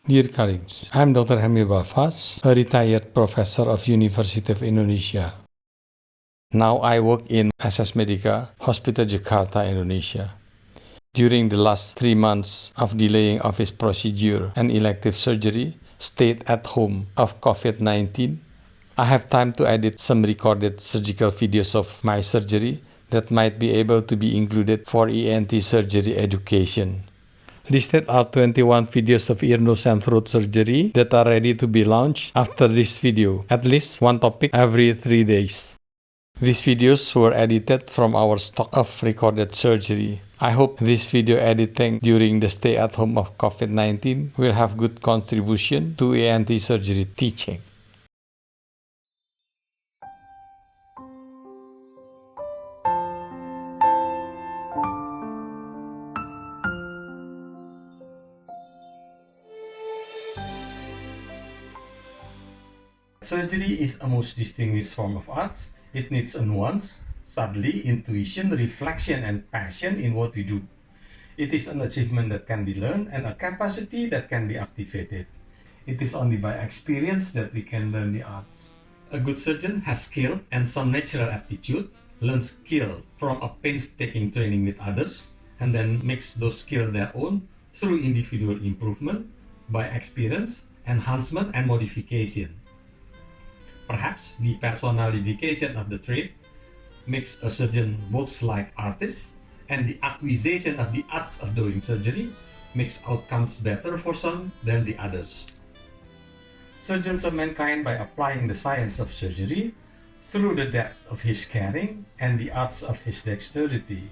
Dear colleagues, I am Dr. Helmi Bafas, a retired professor of University of Indonesia. Now I work in SS Medica Hospital Jakarta, Indonesia. During the last 3 months of delaying office procedure and elective surgery, stayed at home of COVID-19, I have time to edit some recorded surgical videos of my surgery that might be able to be included for ENT surgery education. Listed are 21 videos of ear, nose, and throat surgery that are ready to be launched after this video, at least one topic every 3 days. These videos were edited from our stock of recorded surgery. I hope this video editing during the stay at home of COVID-19 will have good contribution to ENT surgery teaching. Surgery is a most distinguished form of arts. It needs a nuance, subtly, intuition, reflection, and passion in what we do. It is an achievement that can be learned and a capacity that can be activated. It is only by experience that we can learn the arts. A good surgeon has skill and some natural aptitude, learns skill from a painstaking training with others, and then makes those skills their own through individual improvement by experience, enhancement, and modification. Perhaps the personalification of the trade makes a surgeon works like artist, and the acquisition of the arts of doing surgery makes outcomes better for some than the others. Surgeons of mankind, by applying the science of surgery through the depth of his caring and the arts of his dexterity,